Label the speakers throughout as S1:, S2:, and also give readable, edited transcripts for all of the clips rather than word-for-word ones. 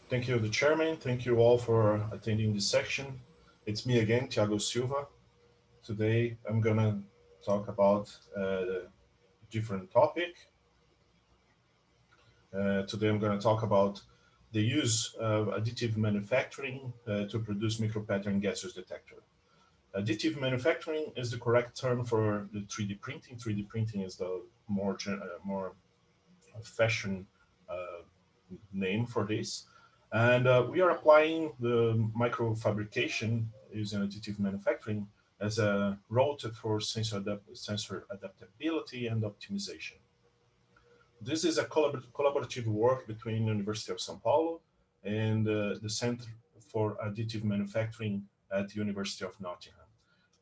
S1: Thank you, the chairman. Thank you all for attending this section. It's me again, Tiago Silva. Today, I'm gonna talk about a different topic. Today, I'm gonna talk about the use of additive manufacturing to produce micro-patterned gaseous detector. Additive manufacturing is the correct term for the 3D printing. 3D printing is the more fashion uh, name for this. And we are applying the microfabrication using additive manufacturing as a route for sensor adaptability and optimization. This is a collaborative work between the University of São Paulo and the Center for Additive Manufacturing at the University of Nottingham.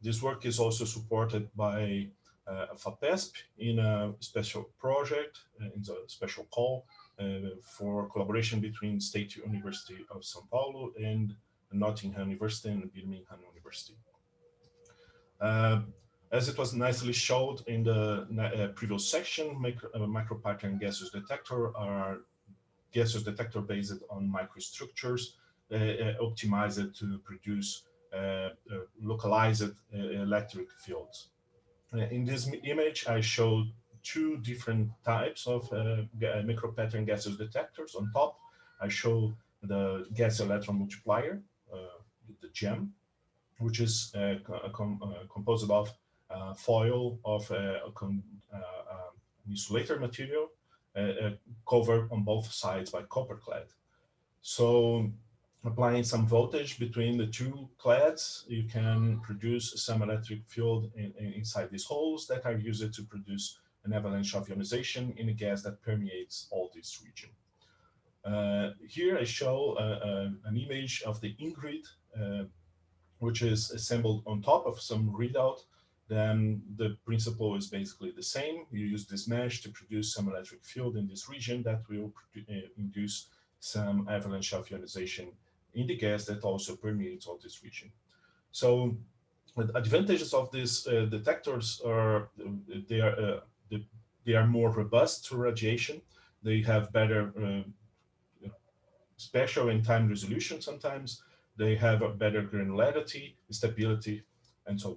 S1: This work is also supported by FAPESP in a special project, in a special call for collaboration between State University of São Paulo and Nottingham University and Birmingham University. Uh, as it was nicely showed in the previous section, micro-patterned gaseous detector are gaseous detector based on microstructures optimized to produce localized electric fields. In this image, I showed two different types of micro-patterned gaseous detectors. On top, I show the gas electron multiplier, the GEM, which is composed of foil of insulator material covered on both sides by copper clad. So applying some voltage between the two clads, you can produce some electric field inside these holes that are used to produce an avalanche of ionization in a gas that permeates all this region. Here I show an image of the ingrid, which is assembled on top of some readout. Then the principle is basically the same. You use this mesh to produce some electric field in this region that will induce some avalanche of ionization in the gas that also permeates all this region. So the advantages of these detectors are they are more robust to radiation. They have better spatial and time resolution sometimes. They have a better granularity, stability, and so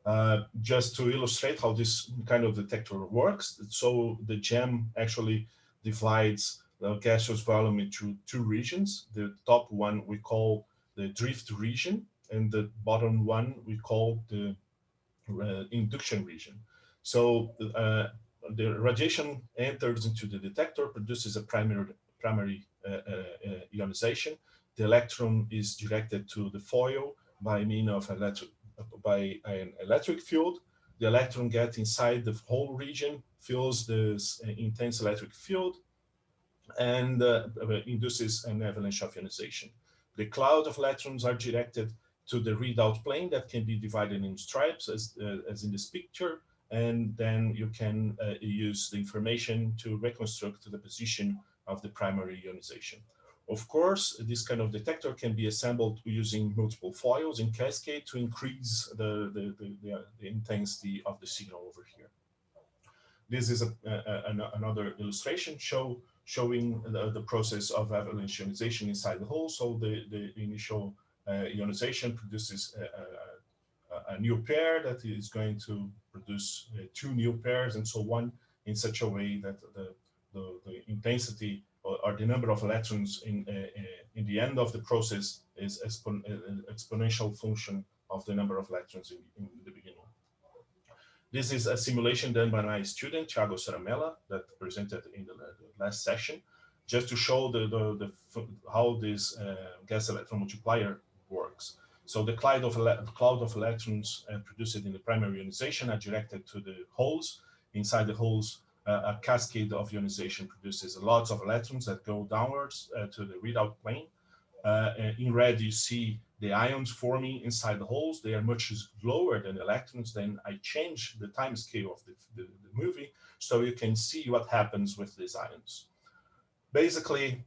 S1: on. Just to illustrate how this kind of detector works, so the GEM actually divides the gaseous volume into two regions. The top one we call the drift region, and the bottom one we call the induction region. So the radiation enters into the detector, produces a primary ionization. The electron is directed to the foil by means of an electric field. The electron gets inside the whole region, feels this intense electric field, and induces an avalanche of ionization. The cloud of electrons are directed to the readout plane that can be divided in stripes as in this picture, and then you can use the information to reconstruct the position of the primary ionization. Of course, this kind of detector can be assembled using multiple foils in cascade to increase the intensity of the signal over here. This is another illustration showing the process of avalanche ionization inside the hole. So the initial ionization produces a new pair that is going to produce two new pairs and so on, in such a way that the intensity or the number of electrons in the end of the process is exponential function of the number of electrons in the beginning. This is a simulation done by my student, Tiago Fiorini, that presented in the last session, just to show how this gas electron multiplier works. So the cloud of electrons produced in the primary ionization are directed to the holes. Inside the holes, a cascade of ionization produces lots of electrons that go downwards to the readout plane. In red, you see the ions forming inside the holes. They are much lower than electrons. Then I change the time scale of the movie so you can see what happens with these ions. Basically,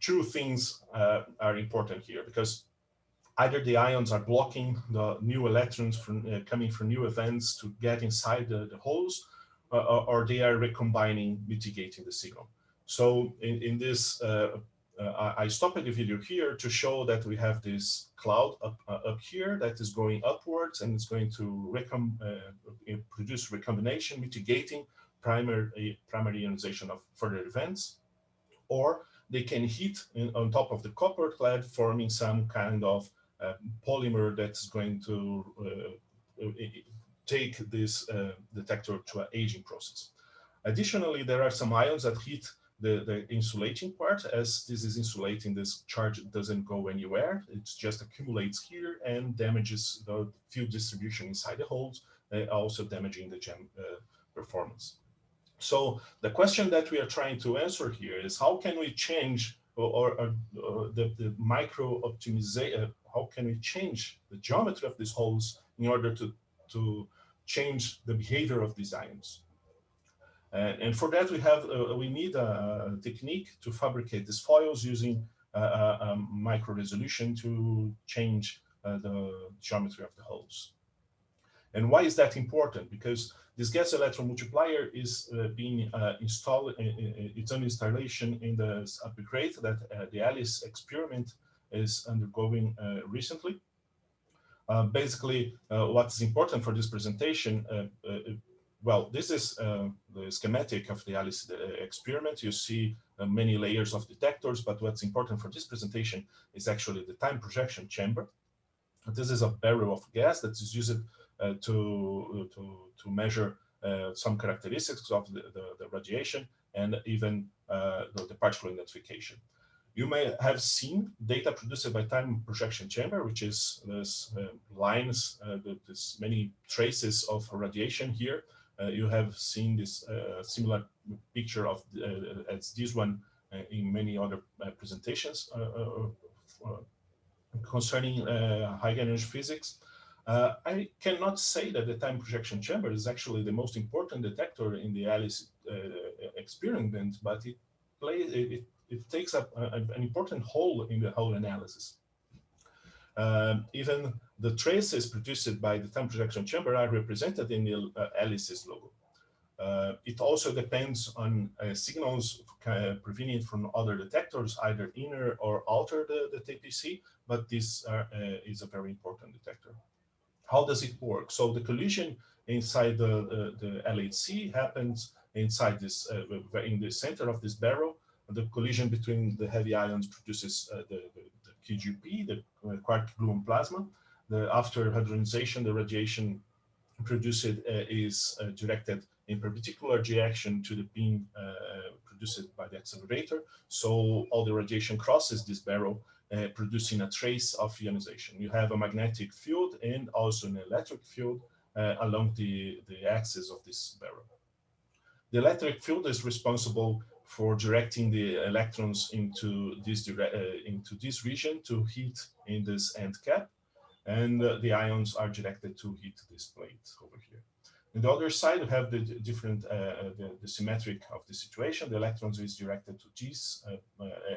S1: two things are important here, because either the ions are blocking the new electrons from coming from new events to get inside the holes, or they are recombining, mitigating the signal. So in this, I stopped the video here to show that we have this cloud up here that is going upwards, and it's going to produce recombination, mitigating primary ionization of further events, or they can heat on top of the copper clad, forming some kind of polymer that's going to take this detector to an aging process. Additionally, there are some ions that heat the insulating part. As this is insulating, this charge doesn't go anywhere. It just accumulates here and damages the field distribution inside the holes, also damaging the gem performance. So the question that we are trying to answer here is how can we change the micro optimization, how can we change the geometry of these holes in order to change the behavior of these ions? And for that, we need a technique to fabricate these foils using micro resolution to change the geometry of the holes. And why is that important? Because this gas electron multiplier is being installed, it's an installation in the upgrade that the ALICE experiment is undergoing recently. Basically, what's important for this presentation, well, this is the schematic of the ALICE experiment. You see many layers of detectors, but what's important for this presentation is actually the time projection chamber. This is a barrel of gas that is used to measure some characteristics of the radiation and even the particle identification. You may have seen data produced by time projection chamber, which is this lines, this many traces of radiation here. You have seen this similar picture of as this one in many other presentations concerning high energy physics. I cannot say that the time projection chamber is actually the most important detector in the ALICE experiment, but it takes up an important role in the whole analysis. Even the traces produced by the time projection chamber are represented in the ALICE's logo. It also depends on signals provenient from other detectors, either inner or outer the TPC, but this is a very important detector. How does it work? So the collision inside the LHC happens inside this, in the center of this barrel. The collision between the heavy ions produces the QGP, the quark gluon plasma. After hadronization, the radiation produced is directed in perpendicular direction to the beam produced by the accelerator. So all the radiation crosses this barrel, producing a trace of ionization. You have a magnetic field and also an electric field along the axis of this barrel. The electric field is responsible for directing the electrons into this region to heat in this end cap, and the ions are directed to heat this plate over here. On the other side, we have the different, the symmetric of the situation. The electrons is directed to this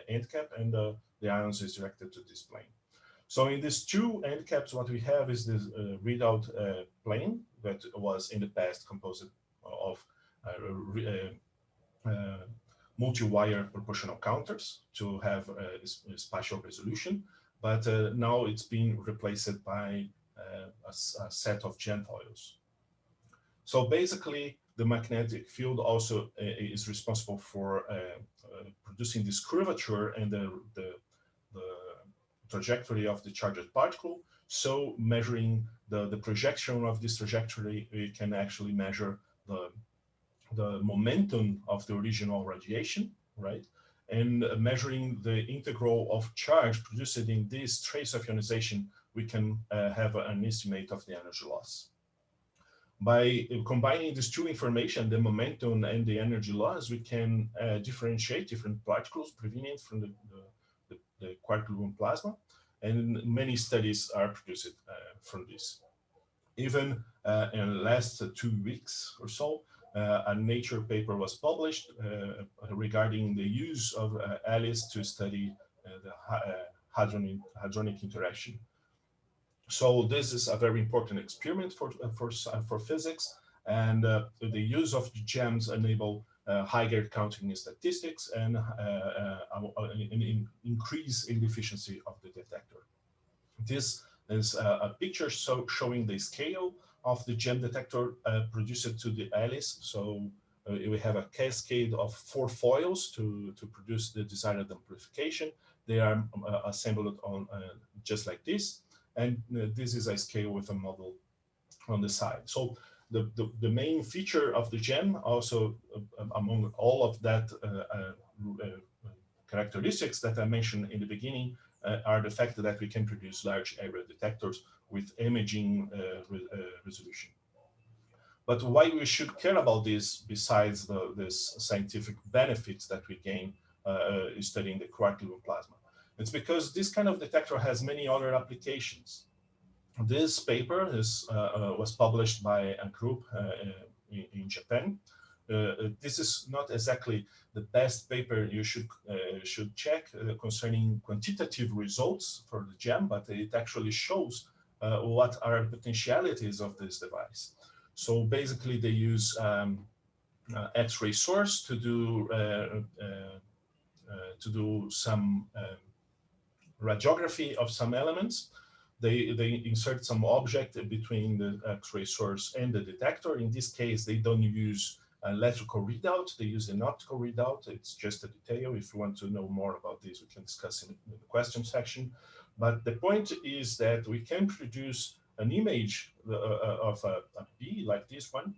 S1: end cap, and the ions is directed to this plane. So in these two end caps, what we have is this readout plane that was in the past composed of multi-wire proportional counters to have spatial resolution, but now it's being replaced by a set of gem foils. So basically, the magnetic field also is responsible for producing this curvature and the trajectory of the charged particle. So measuring the projection of this trajectory, we can actually measure the momentum of the original radiation, right? And measuring the integral of charge produced in this trace of ionization, we can have an estimate of the energy loss. By combining these two information, the momentum and the energy loss, we can differentiate different particles provenient from the quark gluon plasma, and many studies are produced from this. Even in the last 2 weeks or so, a Nature paper was published regarding the use of ALICE to study the hadronic interaction. So this is a very important experiment for physics, and the use of the gems enable higher counting statistics, and an increase in the efficiency of the detector. This is a picture showing the scale of the gem detector produced to the ALICE. So we have a cascade of 4 foils to produce the desired amplification. They are assembled on just like this, and this is a scale with a model on the side. So the main feature of the gem, also among all of that characteristics that I mentioned in the beginning, are the fact that we can produce large area detectors with imaging resolution. But why we should care about this, besides this scientific benefits that we gain studying the quark-gluon plasma? It's because this kind of detector has many other applications. This paper was published by a group in Japan. This is not exactly the best paper you should check concerning quantitative results for the gem, but it actually shows what are potentialities of this device. So basically, they use X-ray source to do some radiography of some elements. They insert some object between the X-ray source and the detector. In this case, they don't use electrical readout, they use an optical readout. It's just a detail. If you want to know more about this, we can discuss in the question section. But the point is that we can produce an image of a P like this one.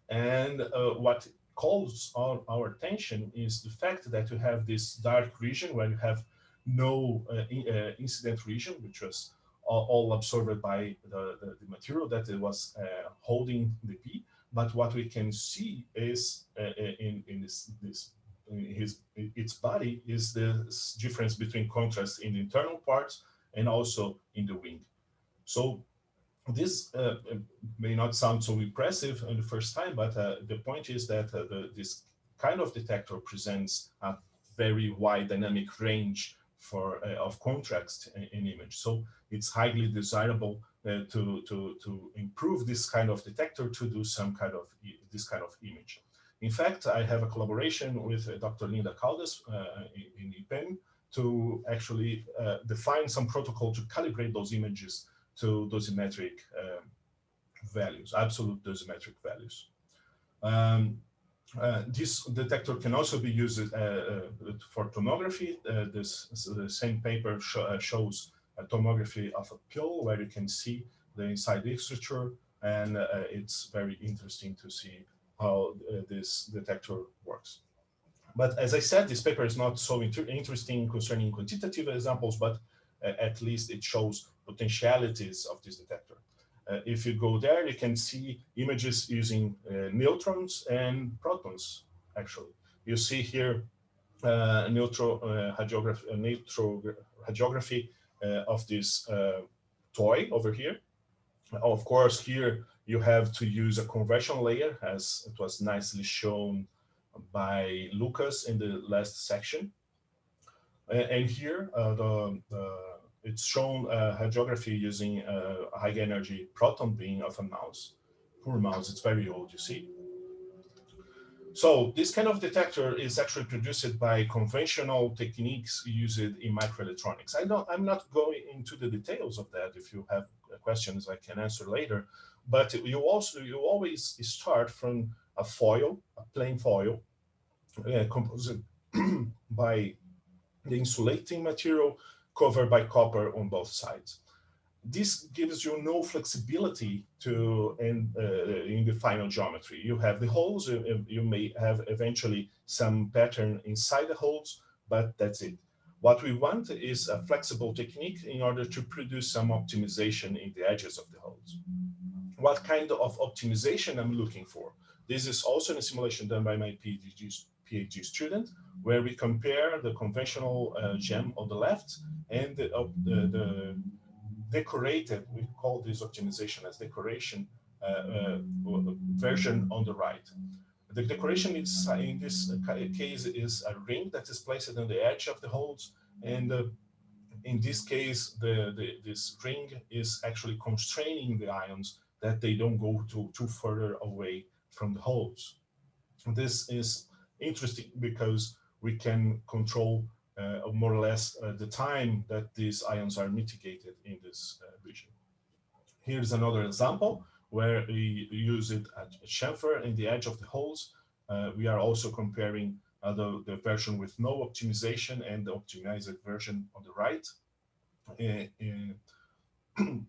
S1: And what calls our attention is the fact that you have this dark region where you have no incident region, which was all absorbed by the material that it was holding the P. But what we can see is its body is the difference between contrast in the internal parts and also in the wing. So this may not sound so impressive in the first time, but the point is that this kind of detector presents a very wide dynamic range of contrast in image. So it's highly desirable to improve this kind of detector to do this kind of image. In fact, I have a collaboration with Dr. Linda Caldas in IPEM to actually define some protocol to calibrate those images to dosimetric values, absolute dosimetric values. This detector can also be used for tomography. The same paper shows a tomography of a pill where you can see the inside the structure, and it's very interesting to see how this detector works. But as I said, this paper is not so interesting concerning quantitative examples, but at least it shows potentialities of this detector. If you go there, you can see images using neutrons and protons, actually. You see here radiography of this toy over here. Of course, here you have to use a convection layer, as it was nicely shown by Lucas in the last section. And here, it's shown radiography using a high energy proton beam of a mouse. Poor mouse, it's very old, you see. So this kind of detector is actually produced by conventional techniques used in microelectronics. I'm not going into the details of that. If you have questions, I can answer later. But you always start from a foil, a plain foil, composed by the insulating material covered by copper on both sides. This gives you no flexibility in the final geometry. You have the holes, you may have eventually some pattern inside the holes, but that's it. What we want is a flexible technique in order to produce some optimization in the edges of the holes. What kind of optimization I'm looking for? This is also in a simulation done by my PhD student, where we compare the conventional gem on the left and the decorated, we call this optimization as decoration version on the right. The decoration is, in this case, is a ring that is placed on the edge of the holes, and in this case, this ring is actually constraining the ions that they don't go too further away from the holes. This is interesting because we can control more or less the time that these ions are mitigated in this region. Here's another example where we use it at chamfer in the edge of the holes. We are also comparing the version with no optimization and the optimized version on the right.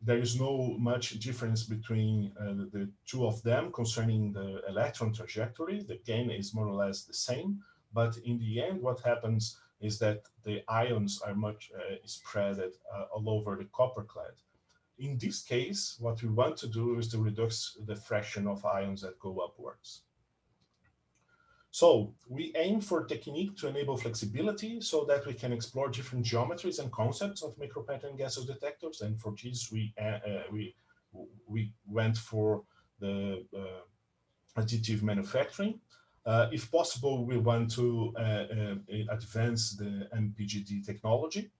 S1: There is no much difference between the two of them concerning the electron trajectory. The gain is more or less the same, but in the end, what happens is that the ions are much spread all over the copper clad. In this case, what we want to do is to reduce the fraction of ions that go upwards. So we aim for technique to enable flexibility so that we can explore different geometries and concepts of micro-patterned gaseous detectors. And for this, we went for the additive manufacturing. If possible, we want to advance the MPGD technology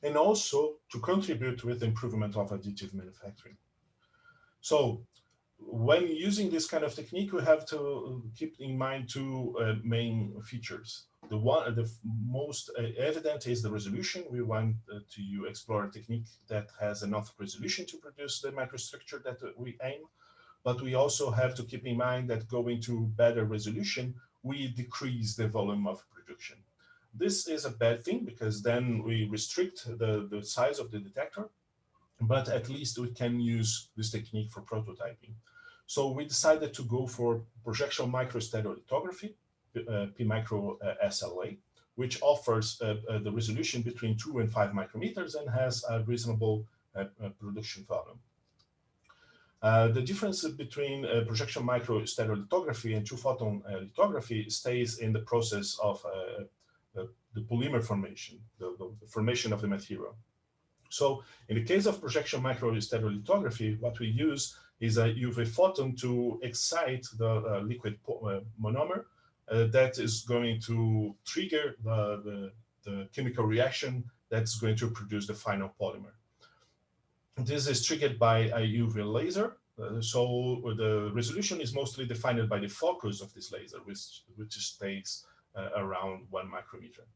S1: and also to contribute with the improvement of additive manufacturing. So when using this kind of technique, we have to keep in mind two main features. The most evident is the resolution. We want to explore a technique that has enough resolution to produce the microstructure that we aim. But we also have to keep in mind that going to better resolution, we decrease the volume of production. This is a bad thing because then we restrict the size of the detector, but at least we can use this technique for prototyping. So we decided to go for projection microstereolithography, P-micro SLA, which offers the resolution between 2 and 5 micrometers and has a reasonable production volume. The difference between projection microstereolithography and two-photon lithography stays in the process of the polymer formation, the formation of the material. So in the case of projection microstereolithography, what we use is a UV photon to excite the liquid monomer that is going to trigger the chemical reaction that's going to produce the final polymer. This is triggered by a UV laser. So the resolution is mostly defined by the focus of this laser, which stays around 1 micrometer.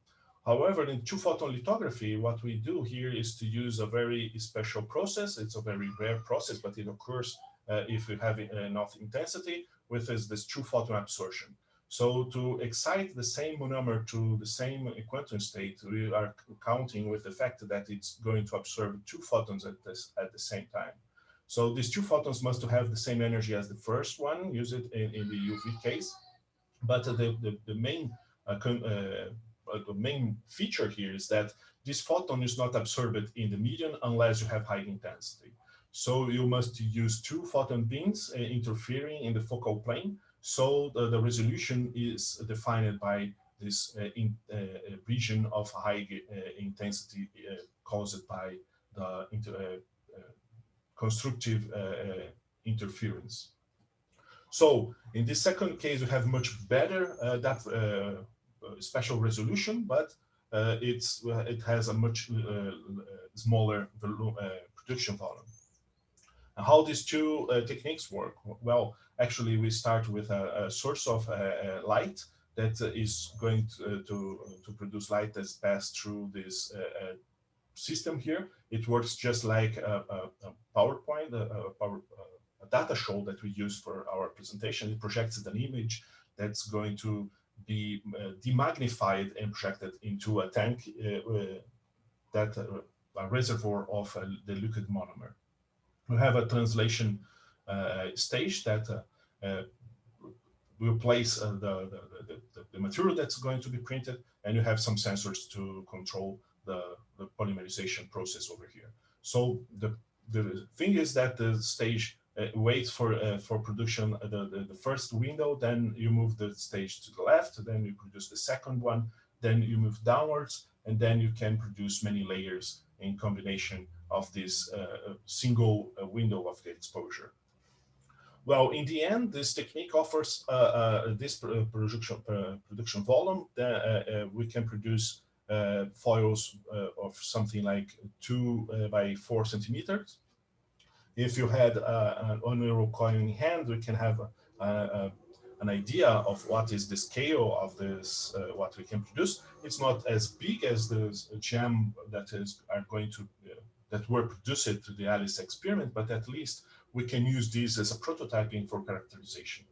S1: However, in two-photon lithography, what we do here is to use a very special process. It's a very rare process, but it occurs if you have enough intensity, with this two-photon absorption. So to excite the same monomer to the same quantum state, we are counting with the fact that it's going to absorb 2 photons at the same time. So these 2 photons must have the same energy as the first one, use it in the UV case. But the main feature here is that this photon is not absorbed in the medium unless you have high intensity. So you must use 2 photon beams interfering in the focal plane. So the resolution is defined by this region of high intensity caused by the constructive interference. So in this second case, we have much better spatial resolution, but it has a much smaller production volume. And how these two techniques work? Well, actually, we start with a source of light that is going to produce light that's passed through this system here. It works just like a PowerPoint, a data show that we use for our presentation. It projects an image that's going to be demagnified and projected into a tank, a reservoir of the liquid monomer. We have a translation stage that will place the material that's going to be printed, and you have some sensors to control the polymerization process over here. So the thing is that the stage waits for production the first window, then you move the stage to the left, then you produce the second one, then you move downwards, and then you can produce many layers in combination of this single window of the exposure. Well, in the end, this technique offers this production volume that we can produce foils of something like 2 by 4 centimeters. If you had an uneuro coil in hand, we can have an idea of what is the scale of this, what we can produce. It's not as big as the gem that were produced to the ALICE experiment, but at least we can use this as a prototyping for characterization.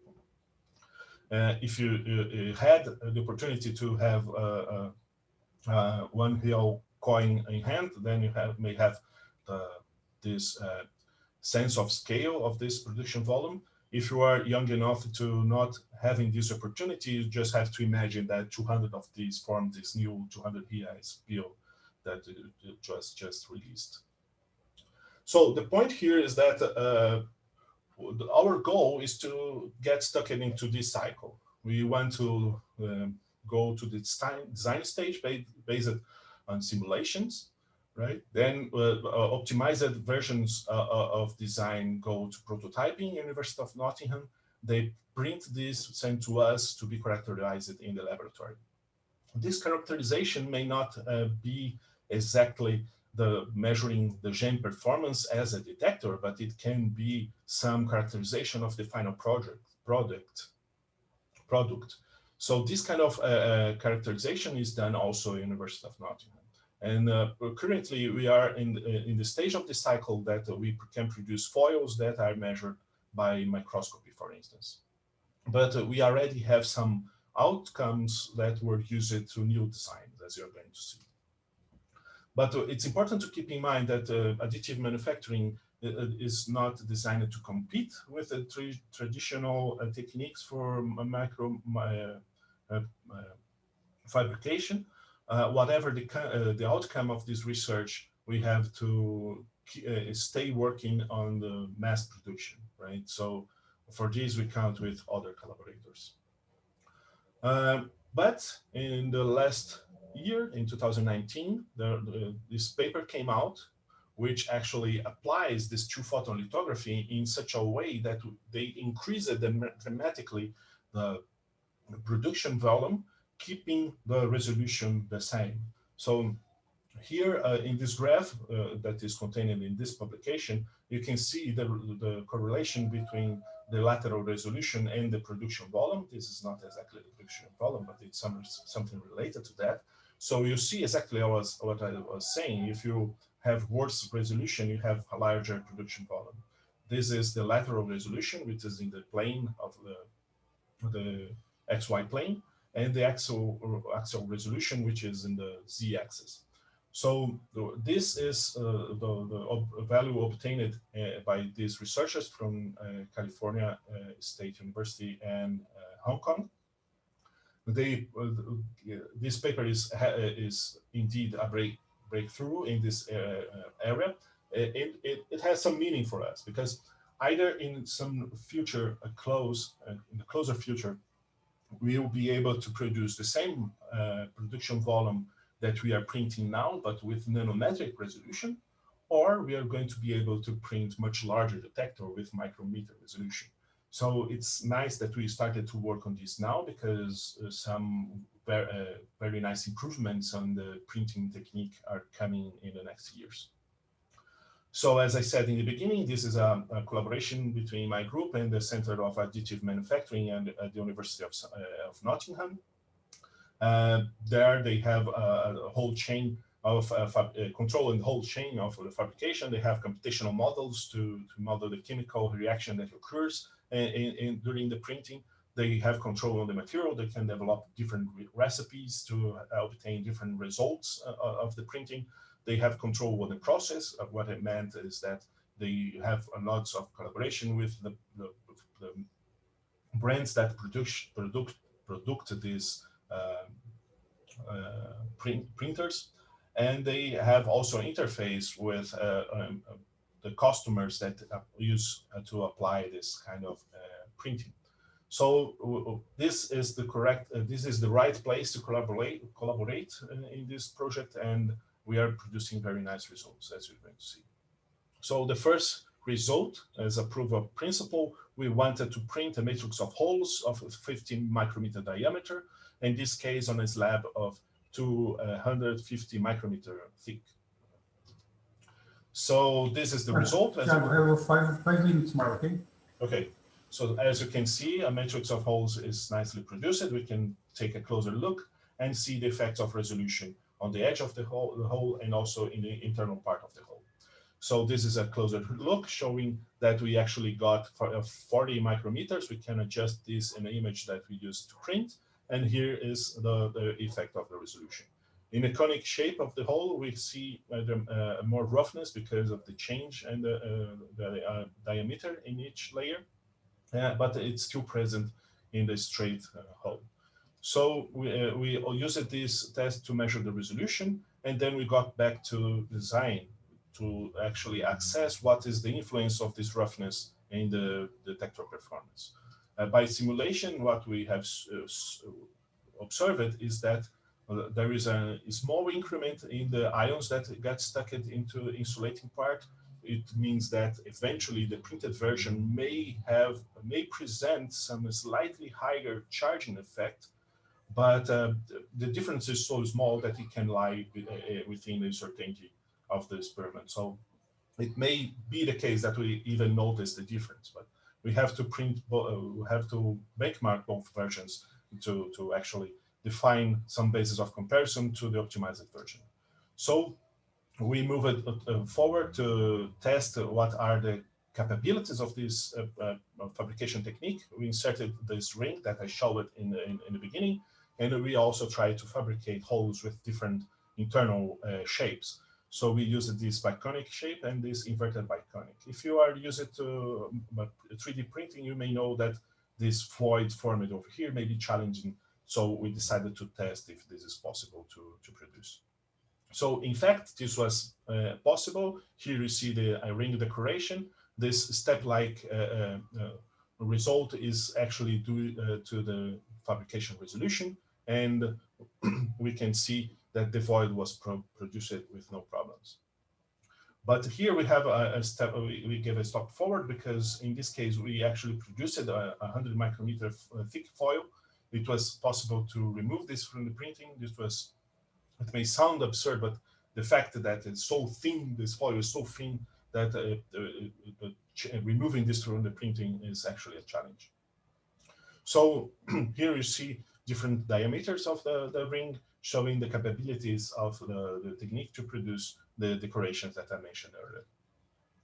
S1: If you had the opportunity to have one real coin in hand, then you may have this sense of scale of this production volume. If you are young enough to not having this opportunity, you just have to imagine that 200 of these form this new 200 reais bill that was just released. So the point here is that our goal is to get stuck into this cycle. We want to go to the design stage based on simulations, right? Then optimized versions of design go to prototyping, University of Nottingham. They print this, send to us to be characterized in the laboratory. This characterization may not be exactly measuring the gene performance as a detector, but it can be some characterization of the final product. So this kind of characterization is done also at University of Nottingham. And currently we are in the stage of the cycle that we can produce foils that are measured by microscopy, for instance. But we already have some outcomes that were used to new designs, as you're going to see. But it's important to keep in mind that additive manufacturing is not designed to compete with the traditional techniques for fabrication. Whatever the outcome of this research, we have to stay working on the mass production, right? So for this, we count with other collaborators. But in the last year, in 2019, this paper came out, which actually applies this two-photon lithography in such a way that they increase dramatically the production volume, keeping the resolution the same. So here in this graph that is contained in this publication, you can see the correlation between the lateral resolution and the production volume. This is not exactly the production volume, but it's something related to that. So you see exactly what I was saying. If you have worse resolution, you have a larger production volume. This is the lateral resolution, which is in the plane of the XY plane, and the axial resolution, which is in the Z-axis. So this is the value obtained by these researchers from California State University and Hong Kong. This paper is indeed a breakthrough in this area. It has some meaning for us because either in some future, in the closer future, we will be able to produce the same production volume that we are printing now, but with nanometric resolution, or we are going to be able to print much larger detector with micrometer resolution. So it's nice that we started to work on this now because some very nice improvements on the printing technique are coming in the next years. So as I said in the beginning, this is a collaboration between my group and the Center of Additive Manufacturing and the University of Nottingham. There they have a whole chain of control and whole chain of the fabrication. They have computational models to model the chemical reaction that occurs during the printing. They have control on the material. They can develop different recipes to obtain different results of the printing. They have control on the process. What it meant is that they have lots of collaboration with the brands that produce these printers, and they have also interface with the customers that use to apply this kind of printing. So this is the right place to collaborate in this project, and we are producing very nice results, as you're going to see. So the first result, as a proof of principle, we wanted to print a matrix of holes of 15 micrometer diameter, in this case on a slab of 250 micrometer thick. So this is the result.
S2: Tiago, I have 5 minutes more, okay?
S1: Okay. So as you can see, a matrix of holes is nicely produced. We can take a closer look and see the effects of resolution on the edge of the hole and also in the internal part of the hole. So this is a closer look showing that we actually got 40 micrometers. We can adjust this in the image that we use to print. And here is the effect of the resolution. In the conic shape of the hole, we see more roughness because of the change and the diameter in each layer, but it's still present in the straight hole. So we used this test to measure the resolution, and then we got back to design to actually assess what is the influence of this roughness in the detector performance. By simulation, what we have observed is that there is a small increment in the ions that get stuck into insulating part. It means that eventually the printed version may present some slightly higher charging effect, but the difference is so small that it can lie within the certainty of the experiment. So it may be the case that we even notice the difference, but we have to we have to benchmark both versions to actually define some basis of comparison to the optimized version. So we move forward to test what are the capabilities of this fabrication technique. We inserted this ring that I showed in the beginning, and we also try to fabricate holes with different internal shapes. So we use this biconic shape and this inverted biconic. If you are used to 3D printing, you may know that this void formed over here may be challenging. So we decided to test if this is possible to produce. So in fact, this was possible. Here you see the ring decoration. This step-like result is actually due to the fabrication resolution. And we can see that the void was produced with no problems. But here we have a step, we give a step forward, because in this case, we actually produced a 100 micrometer thick foil. It was possible to remove this from the printing. It may sound absurd, but the fact that it's so thin, this foil is so thin that removing this from the printing is actually a challenge. So here you see different diameters of the ring, showing the capabilities of the technique to produce the decorations that I mentioned earlier.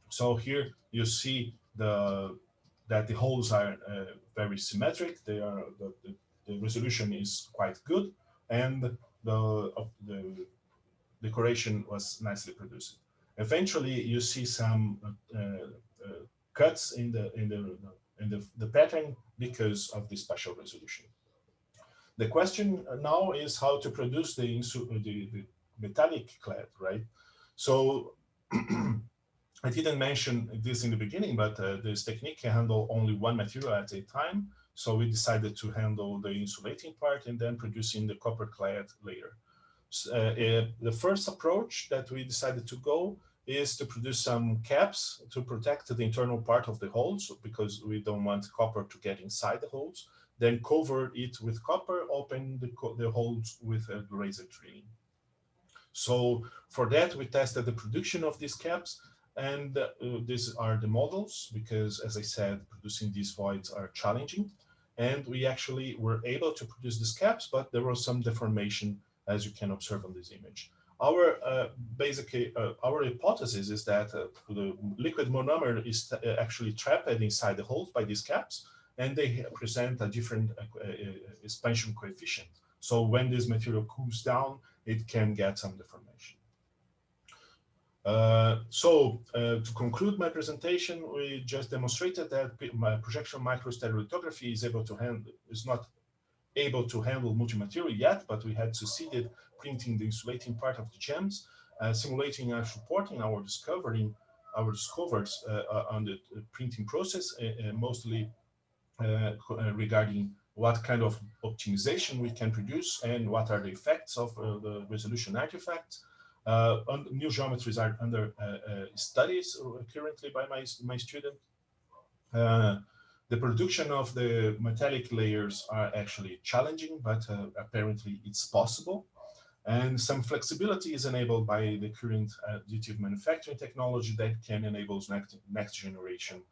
S1: So here you see that the holes are very symmetric. The resolution is quite good, and the decoration was nicely produced. Eventually, you see some cuts in the pattern because of the spatial resolution. The question now is how to produce the metallic clad, right? So I didn't mention this in the beginning, but this technique can handle only one material at a time. So we decided to handle the insulating part and then producing the copper clad layer. The first approach that we decided to go is to produce some caps to protect the internal part of the holes, because we don't want copper to get inside the holes. Then cover it with copper, open the holes with a laser drilling. So for that, we tested the production of these caps, and these are the models, because as I said, producing these voids are challenging. And we actually were able to produce these caps, but there was some deformation, as you can observe on this image. Our our hypothesis is that the liquid monomer is actually trapped inside the holes by these caps, and they present a different expansion coefficient. So when this material cools down, it can get some deformation. To conclude my presentation, we just demonstrated that my projection microstereolithography is not able to handle multi-material yet, but we had succeeded printing the insulating part of the gems, simulating and supporting our discoveries on the printing process, mostly regarding what kind of optimization we can produce and what are the effects of the resolution artifacts. New geometries are under studies currently by my student. The production of the metallic layers are actually challenging, but apparently it's possible. And some flexibility is enabled by the current additive manufacturing technology that can enable next generation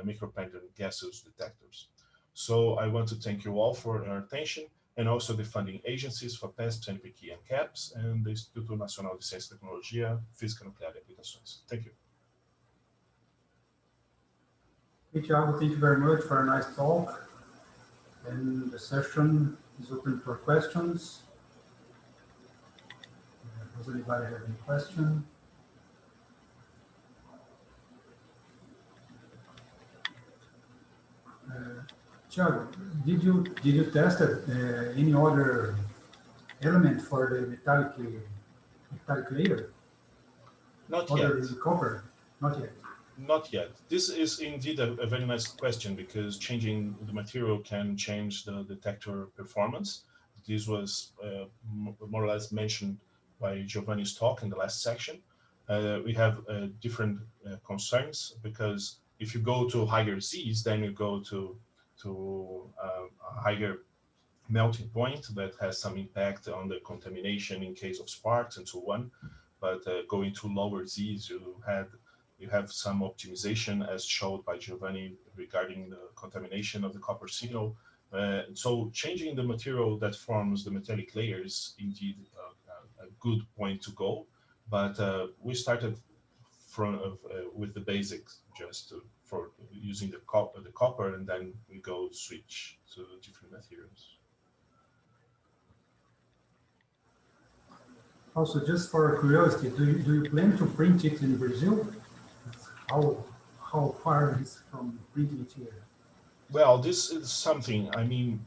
S1: micro-patterned gaseous detectors. So I want to thank you all for your attention, and also the funding agencies, FAPESP, NPQ, and CAPS, and the Instituto Nacional de Ciência e Tecnologia, Física Nuclear e Aplicações. Thank you.
S2: Hey, Tiago, thank you very much for a nice talk. And the session is open for questions. Does anybody have any question? Tiago, did you test any other element for the metallic layer?
S1: Not
S2: other
S1: yet.
S2: Than copper? Not yet.
S1: Not yet. This is indeed a very nice question, because changing the material can change the detector performance. This was more or less mentioned by Giovanni's talk in the last section. We have different concerns, because if you go to higher Z's, then you go to a higher melting point that has some impact on the contamination in case of sparks and so on. But going to lower Z's, you have some optimization, as showed by Giovanni, regarding the contamination of the copper signal. So changing the material that forms the metallic layer is indeed a good point to go. But we started with the basics, just for using the copper, and then we go switch to different materials.
S2: Also, just for curiosity, do you plan to print it in Brazil? How far is from printing it here?
S1: Well, this is something, I mean,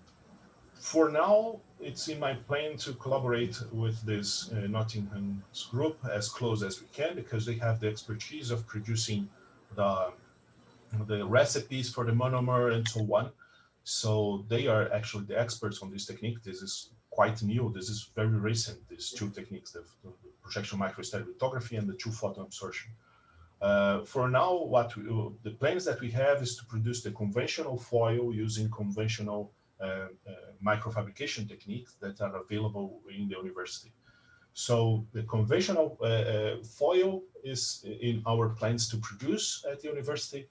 S1: for now, it's in my plan to collaborate with this Nottingham's group as close as we can, because they have the expertise of producing the recipes for the monomer and so on. So they are actually the experts on this technique. This is quite new. This is very recent, these two techniques, the projection microstereolithography and the two-photon absorption. For now, the plans that we have is to produce the conventional foil using conventional microfabrication techniques that are available in the university. So the conventional foil is in our plans to produce at the university,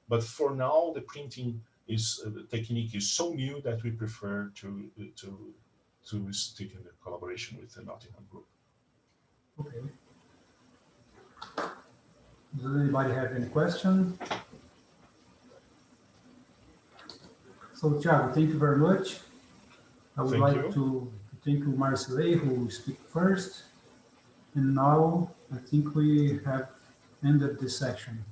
S1: but for now the printing the technique is so new that we prefer to stick in the collaboration with the Nottingham group.
S2: Okay. Does anybody have any question? So, Tiago, thank you very much. I would like to thank you, Marcele, who will speak first. And now I think we have ended this section.